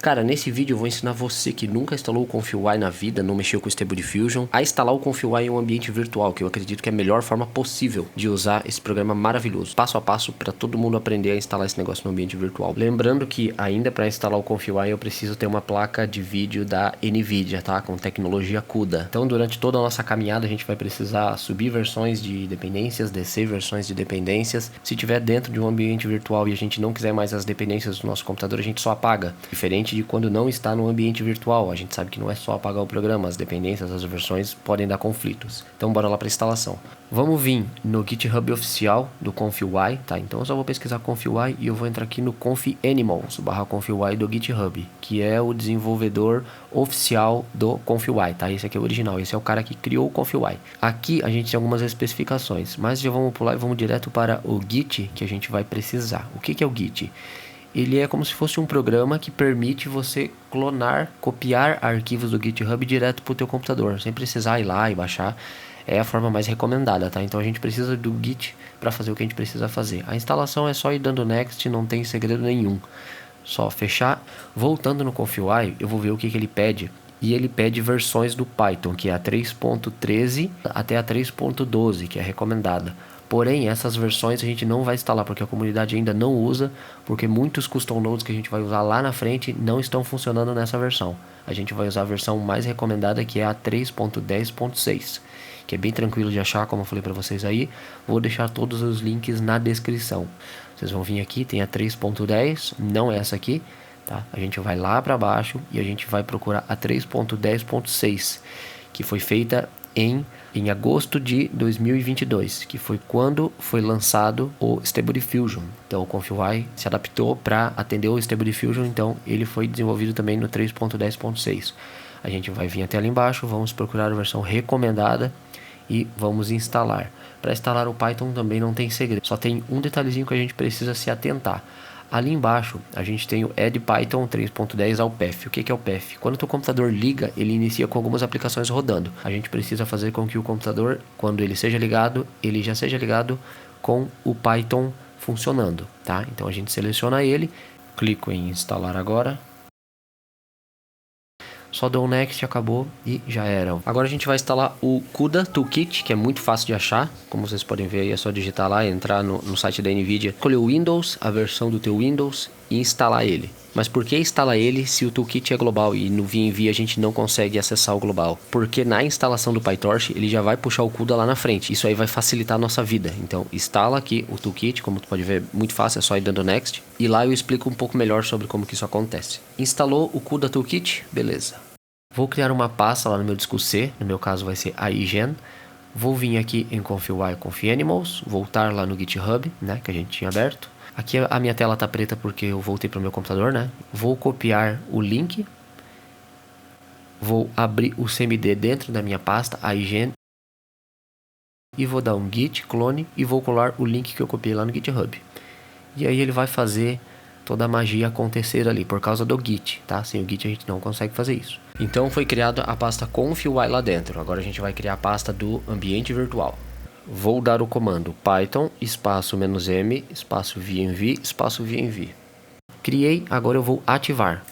Cara, nesse vídeo eu vou ensinar você que nunca instalou o ConfigUI na vida, não mexeu com o Stable Diffusion, a instalar o ConfigUI em um ambiente virtual, que eu acredito que é a melhor forma possível de usar esse programa maravilhoso, passo a passo para todo mundo aprender a instalar esse negócio no ambiente virtual. Lembrando que ainda para instalar o ConfigUI eu preciso ter uma placa de vídeo da NVIDIA, tá? Com tecnologia CUDA. Então durante toda a nossa caminhada a gente vai precisar subir versões de dependências, descer versões de dependências. Se tiver dentro de um ambiente virtual e a gente não quiser mais as dependências do nosso computador, a gente só apaga. Diferente de quando não está no ambiente virtual, a gente sabe que não é só apagar o programa, as dependências, as versões podem dar conflitos. Então bora lá para a instalação. Vamos vir no GitHub oficial do ConfigUI, tá? Então eu só vou pesquisar ConfigUI e eu vou entrar aqui no confanimals/ConfigUI do GitHub, que é o desenvolvedor oficial do ConfigUI, tá? Esse aqui é o original, esse é o cara que criou o ConfigUI. Aqui a gente tem algumas especificações, mas já vamos pular e vamos direto para o Git que a gente vai precisar. O que é o Git? Ele é como se fosse um programa que permite você clonar, copiar arquivos do GitHub direto para o teu computador, sem precisar ir lá e baixar. É a forma mais recomendada, tá? Então a gente precisa do Git para fazer o que a gente precisa fazer. A instalação é só ir dando next, não tem segredo nenhum. Só fechar. Voltando no ConfigUI, eu vou ver o que ele pede. E ele pede versões do Python, que é a 3.13 até a 3.12, que é recomendada. Porém, essas versões a gente não vai instalar, porque a comunidade ainda não usa, porque muitos custom nodes que a gente vai usar lá na frente não estão funcionando nessa versão. A gente vai usar a versão mais recomendada, que é a 3.10.6, que é bem tranquilo de achar, como eu falei para vocês aí. Vou deixar todos os links na descrição. Vocês vão vir aqui, tem a 3.10, não é essa aqui, tá? A gente vai lá para baixo e a gente vai procurar a 3.10.6, que foi feita em agosto de 2022, que foi quando foi lançado o Stable Diffusion. Então o ConfigUI se adaptou para atender o Stable Diffusion, então ele foi desenvolvido também no 3.10.6. A gente vai vir até ali embaixo, vamos procurar a versão recomendada e vamos instalar. Para instalar o Python também não tem segredo, só tem um detalhezinho que a gente precisa se atentar. Ali embaixo a gente tem o Add Python 3.10 ao path. O que é o path? Quando o teu computador liga, ele inicia com algumas aplicações rodando. A gente precisa fazer com que o computador, quando ele seja ligado, ele já seja ligado com o Python funcionando, tá? Então a gente seleciona ele, clico em instalar agora. Só dou um next, acabou e já era. Agora a gente vai instalar o CUDA Toolkit, que é muito fácil de achar. Como vocês podem ver aí, é só digitar lá, entrar no site da NVIDIA, escolher o Windows, a versão do teu Windows e instalar ele. Mas por que instalar ele se o Toolkit é global e no VNV a gente não consegue acessar o global? Porque na instalação do PyTorch ele já vai puxar o CUDA lá na frente. Isso aí vai facilitar a nossa vida. Então instala aqui o Toolkit, como tu pode ver, muito fácil, é só ir dando next. E lá eu explico um pouco melhor sobre como que isso acontece. Instalou o CUDA Toolkit? Beleza. Vou criar uma pasta lá no meu disco C, no meu caso vai ser aigen. Vou vir aqui em ConfigUI, confanimals, voltar lá no GitHub, né, que a gente tinha aberto. Aqui a minha tela tá preta porque eu voltei para o meu computador, né. Vou copiar o link. Vou abrir o CMD dentro da minha pasta, aigen. E vou dar um git clone e vou colar o link que eu copiei lá no GitHub. E aí ele vai fazer toda a magia acontecer ali, por causa do Git, tá? Sem o Git a gente não consegue fazer isso. Então foi criada a pasta ConfigUI lá dentro. Agora a gente vai criar a pasta do ambiente virtual. Vou dar o comando python espaço "-m", espaço "vnv", espaço "vnv". Criei, agora eu vou ativar.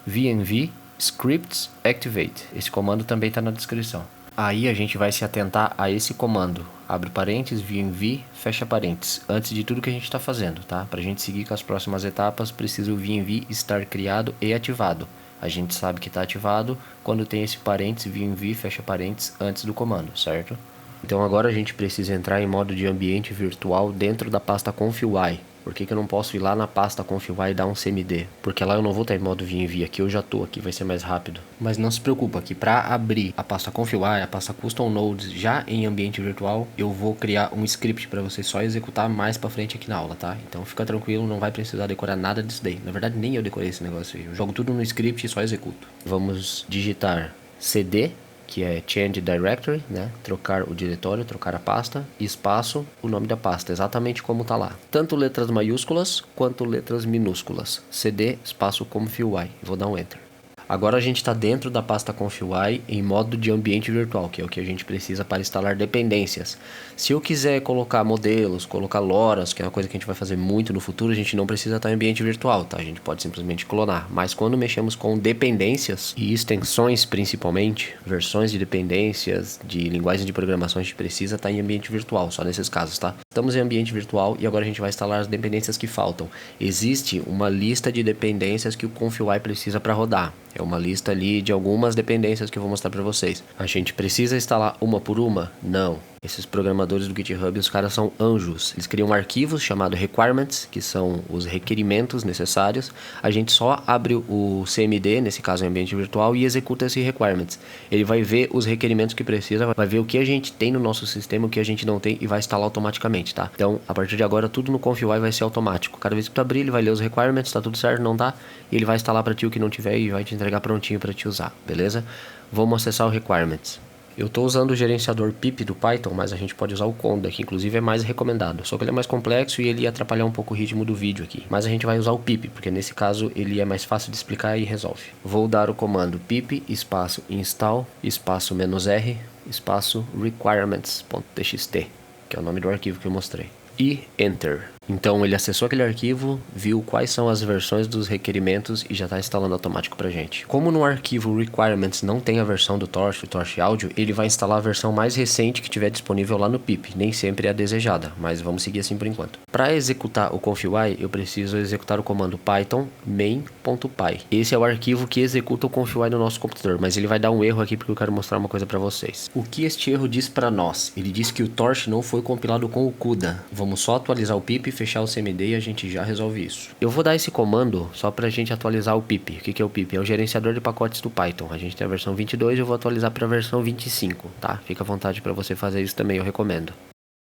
vnv scripts activate. Esse comando também está na descrição. Aí a gente vai se atentar a esse comando. Abre parênteses, vnv, fecha parênteses. Antes de tudo que a gente está fazendo, tá? Para a gente seguir com as próximas etapas, precisa o vnv estar criado e ativado. A gente sabe que está ativado quando tem esse parênteses, vnv, fecha parênteses, antes do comando, certo? Então agora a gente precisa entrar em modo de ambiente virtual dentro da pasta ConfigUI. Por que eu não posso ir lá na pasta ConfigUI e dar um cmd? Porque lá eu não vou estar em modo VNV, aqui eu já estou, aqui vai ser mais rápido. Mas não se preocupa, que para abrir a pasta ConfigUI, a pasta Custom Nodes já em ambiente virtual, eu vou criar um script para você só executar mais para frente aqui na aula, tá? Então fica tranquilo, não vai precisar decorar nada disso daí. Na verdade nem eu decorei esse negócio aí, eu jogo tudo no script e só executo. Vamos digitar cd, que é Change Directory, né? Trocar o diretório, trocar a pasta, espaço, o nome da pasta, exatamente como tá lá. Tanto letras maiúsculas quanto letras minúsculas. CD, espaço ConfigUI. Vou dar um Enter. Agora a gente está dentro da pasta ConfUI em modo de ambiente virtual, que é o que a gente precisa para instalar dependências. Se eu quiser colocar modelos, colocar loras, que é uma coisa que a gente vai fazer muito no futuro, a gente não precisa estar em ambiente virtual, tá? A gente pode simplesmente clonar. Mas quando mexemos com dependências e extensões principalmente, versões de dependências, de linguagens de programação, a gente precisa estar em ambiente virtual, só nesses casos, tá? Estamos em ambiente virtual e agora a gente vai instalar as dependências que faltam. Existe uma lista de dependências que o ConfUI precisa para rodar. É uma lista ali de algumas dependências que eu vou mostrar para vocês. A gente precisa instalar uma por uma? Não. Esses programadores do GitHub, os caras são anjos. Eles criam arquivos chamados requirements, que são os requerimentos necessários. A gente só abre o CMD, nesse caso em ambiente virtual, e executa esses requirements. Ele vai ver os requerimentos que precisa, vai ver o que a gente tem no nosso sistema, o que a gente não tem e vai instalar automaticamente, tá? Então, a partir de agora, tudo no ConfUI vai ser automático. Cada vez que tu abrir, ele vai ler os requirements, tá tudo certo, não tá? E ele vai instalar para ti o que não tiver e vai te entregar prontinho para te usar, beleza? Vamos acessar o requirements. Eu estou usando o gerenciador pip do Python, mas a gente pode usar o Conda, que inclusive é mais recomendado. Só que ele é mais complexo e ele ia atrapalhar um pouco o ritmo do vídeo aqui. Mas a gente vai usar o pip, porque nesse caso ele é mais fácil de explicar e resolve. Vou dar o comando pip espaço install espaço "-r" espaço requirements.txt, que é o nome do arquivo que eu mostrei. E Enter. Então ele acessou aquele arquivo, viu quais são as versões dos requerimentos e já está instalando automático pra gente. Como no arquivo requirements não tem a versão do Torch, o Torch Audio, ele vai instalar a versão mais recente que tiver disponível lá no pip. Nem sempre é a desejada, mas vamos seguir assim por enquanto. Para executar o ConfUI, eu preciso executar o comando python main.py. Esse é o arquivo que executa o ConfUI no nosso computador, mas ele vai dar um erro aqui porque eu quero mostrar uma coisa para vocês. O que este erro diz para nós? Ele diz que o Torch não foi compilado com o CUDA. Vamos só atualizar o pip, fechar o CMD e a gente já resolve isso. Eu vou dar esse comando só pra gente atualizar o pip. O que é o pip? É o gerenciador de pacotes do Python. A gente tem a versão 22 e eu vou atualizar para a versão 25, tá? Fica à vontade para você fazer isso também, eu recomendo.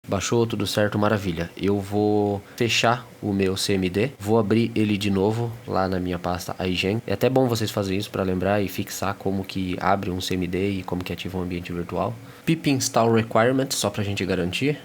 Baixou, tudo certo, maravilha. Eu vou fechar o meu CMD, vou abrir ele de novo lá na minha pasta iGen. É até bom vocês fazerem isso para lembrar e fixar como que abre um CMD e como que ativa um ambiente virtual. Pip install requirements, só pra gente garantir.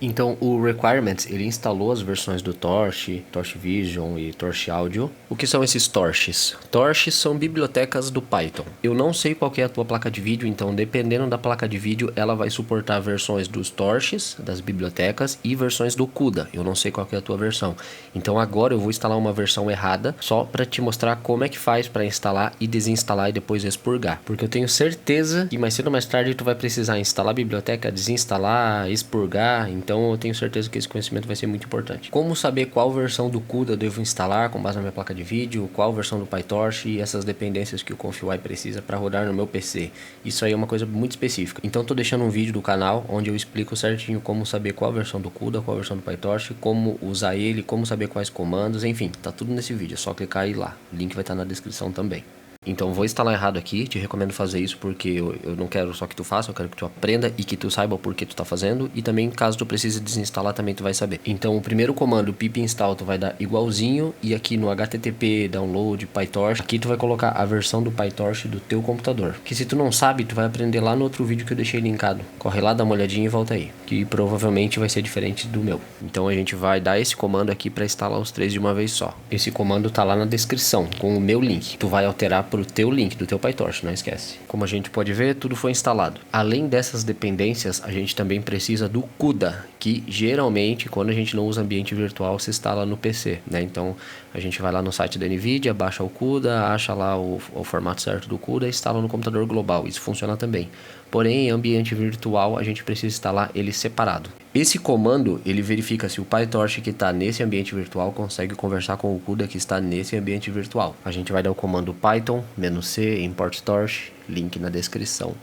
Então o Requirements, ele instalou as versões do Torch, Torch Vision e Torch Audio. O que são esses Torches? Torches são bibliotecas do Python. Eu não sei qual que é a tua placa de vídeo, então dependendo da placa de vídeo, ela vai suportar versões dos Torches, das bibliotecas, e versões do CUDA. Eu não sei qual que é a tua versão. Então agora eu vou instalar uma versão errada, só para te mostrar como é que faz para instalar e desinstalar e depois expurgar. Porque eu tenho certeza que mais cedo ou mais tarde tu vai precisar instalar a biblioteca, desinstalar, expurgar. Então eu tenho certeza que esse conhecimento vai ser muito importante. Como saber qual versão do CUDA eu devo instalar com base na minha placa de vídeo, qual versão do PyTorch e essas dependências que o ConfUI precisa para rodar no meu PC. Isso aí é uma coisa muito específica. Então estou deixando um vídeo do canal onde eu explico certinho como saber qual versão do CUDA, qual versão do PyTorch, como usar ele, como saber quais comandos, enfim, tá tudo nesse vídeo, é só clicar e ir lá. O link vai estar na descrição também. Então vou instalar errado aqui, te recomendo fazer isso porque eu não quero só que tu faça, eu quero que tu aprenda e que tu saiba o porquê tu tá fazendo. E também caso tu precise desinstalar também tu vai saber. Então o primeiro comando, pip install, tu vai dar igualzinho. E aqui no http download PyTorch, aqui tu vai colocar a versão do PyTorch do teu computador. Que se tu não sabe, tu vai aprender lá no outro vídeo que eu deixei linkado. Corre lá, dá uma olhadinha e volta aí. Que provavelmente vai ser diferente do meu. Então a gente vai dar esse comando aqui para instalar os três de uma vez só. Esse comando tá lá na descrição com o meu link. Tu vai alterar pro teu link do teu PyTorch, não esquece. Como a gente pode ver, tudo foi instalado. Além dessas dependências, a gente também precisa do CUDA, que geralmente quando a gente não usa ambiente virtual se instala no PC, né? Então a gente vai lá no site da NVIDIA, baixa o CUDA, acha lá o formato certo do CUDA e instala no computador global. Isso funciona também. Porém, em ambiente virtual, a gente precisa instalar ele separado. Esse comando, ele verifica se o PyTorch que está nesse ambiente virtual consegue conversar com o CUDA que está nesse ambiente virtual. A gente vai dar o comando python -c import torch, link na descrição.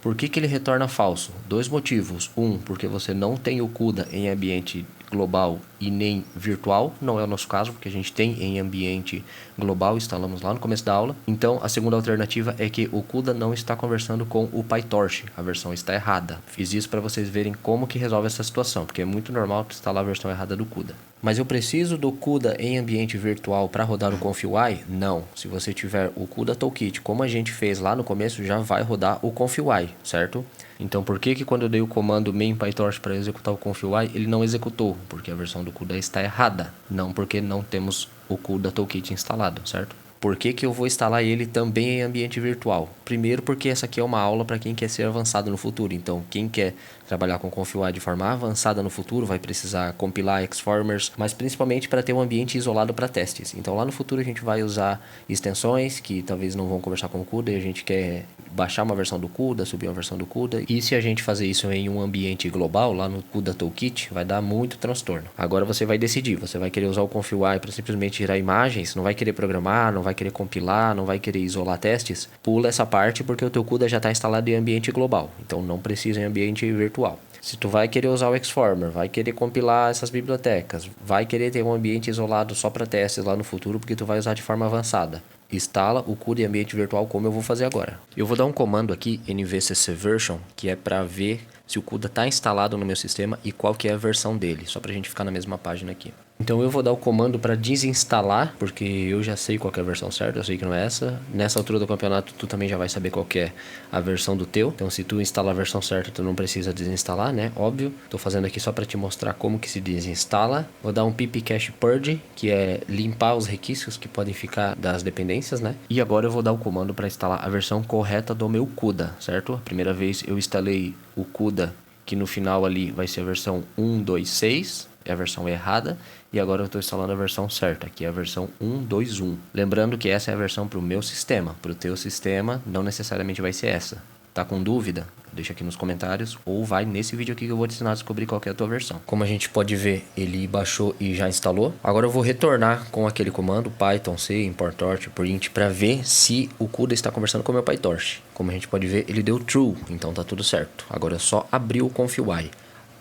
Por que ele retorna falso? Dois motivos. Um, porque você não tem o CUDA em ambiente global e nem virtual, não é o nosso caso, porque a gente tem em ambiente global, instalamos lá no começo da aula. Então a segunda alternativa é que o CUDA não está conversando com o PyTorch, a versão está errada. Fiz isso para vocês verem como que resolve essa situação, porque é muito normal instalar a versão errada do CUDA. Mas eu preciso do CUDA em ambiente virtual para rodar o ConfUI? Não. Se você tiver o CUDA Toolkit, como a gente fez lá no começo, já vai rodar o ConfUI, certo? Então por que quando eu dei o comando main PyTorch para executar o ConfUI, ele não executou? Porque a versão do CUDA está errada, não porque não temos o CUDA Toolkit instalado, certo? Por que que eu vou instalar ele também em ambiente virtual? Primeiro porque essa aqui é uma aula para quem quer ser avançado no futuro. Então, quem quer trabalhar com ConfIO de forma avançada no futuro vai precisar compilar Xformers, mas principalmente para ter um ambiente isolado para testes. Então, lá no futuro a gente vai usar extensões que talvez não vão conversar com o CUDA e a gente quer baixar uma versão do CUDA, subir uma versão do CUDA. E se a gente fazer isso em um ambiente global, lá no CUDA Toolkit, vai dar muito transtorno. Agora você vai decidir, você vai querer usar o ConfIO para simplesmente gerar imagens, não vai querer programar, não vai querer compilar, não vai querer isolar testes. Pula essa parte porque o teu CUDA já está instalado em ambiente global, então não precisa em ambiente virtual. Se tu vai querer usar o Xformer, vai querer compilar essas bibliotecas, vai querer ter um ambiente isolado só para testes lá no futuro porque tu vai usar de forma avançada. Instala o CUDA em ambiente virtual como eu vou fazer agora. Eu vou dar um comando aqui, nvccversion, que é para ver se o CUDA está instalado no meu sistema e qual que é a versão dele, só para a gente ficar na mesma página aqui. Então eu vou dar o comando para desinstalar, porque eu já sei qual que é a versão certa, eu sei que não é essa. Nessa altura do campeonato tu também já vai saber qual que é a versão do teu. Então se tu instalar a versão certa, tu não precisa desinstalar, né? Óbvio. Tô fazendo aqui só para te mostrar como que se desinstala. Vou dar um pip cache purge, que é limpar os requisitos que podem ficar das dependências, né? E agora eu vou dar o comando para instalar a versão correta do meu CUDA, certo? A primeira vez eu instalei o CUDA, que no final ali vai ser a versão 1.2.6, é a versão errada, e agora eu estou instalando a versão certa, que é a versão 1.2.1. Lembrando que essa é a versão para o meu sistema, para o teu sistema não necessariamente vai ser essa. Tá com dúvida? Deixa aqui nos comentários ou vai nesse vídeo aqui que eu vou te ensinar a descobrir qual que é a tua versão. Como a gente pode ver, ele baixou e já instalou. Agora eu vou retornar com aquele comando python c import torch print para ver se o CUDA está conversando com o meu PyTorch. Como a gente pode ver, ele deu true, então tá tudo certo. Agora é só abrir o config.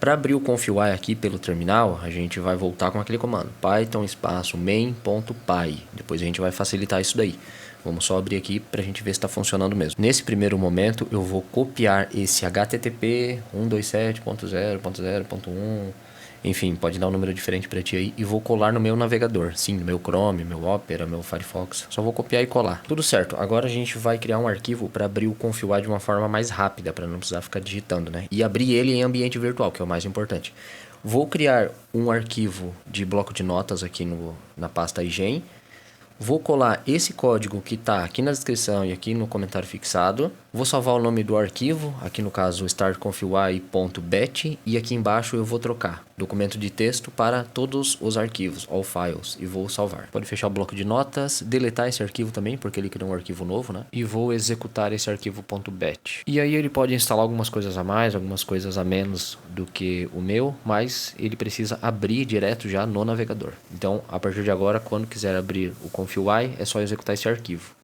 Para abrir o config aqui pelo terminal, a gente vai voltar com aquele comando python espaço main.py. Depois a gente vai facilitar isso daí. Vamos só abrir aqui para a gente ver se está funcionando mesmo. Nesse primeiro momento, eu vou copiar esse HTTP 127.0.0.1, enfim, pode dar um número diferente para ti aí, e vou colar no meu navegador. Sim, no meu Chrome, meu Opera, meu Firefox. Só vou copiar e colar. Tudo certo. Agora a gente vai criar um arquivo para abrir o config de uma forma mais rápida, para não precisar ficar digitando, né? E abrir ele em ambiente virtual, que é o mais importante. Vou criar um arquivo de bloco de notas aqui na pasta IGEN. Vou colar esse código que está aqui na descrição e aqui no comentário fixado. Vou salvar o nome do arquivo, aqui no caso startconfig.bat, e aqui embaixo eu vou trocar documento de texto para todos os arquivos, all files, e vou salvar. Pode fechar o bloco de notas, deletar esse arquivo também, porque ele criou um arquivo novo, né? E vou executar esse arquivo .bat. E aí ele pode instalar algumas coisas a mais, algumas coisas a menos do que o meu, mas ele precisa abrir direto já no navegador. Então, a partir de agora, quando quiser abrir o config, é só executar esse arquivo.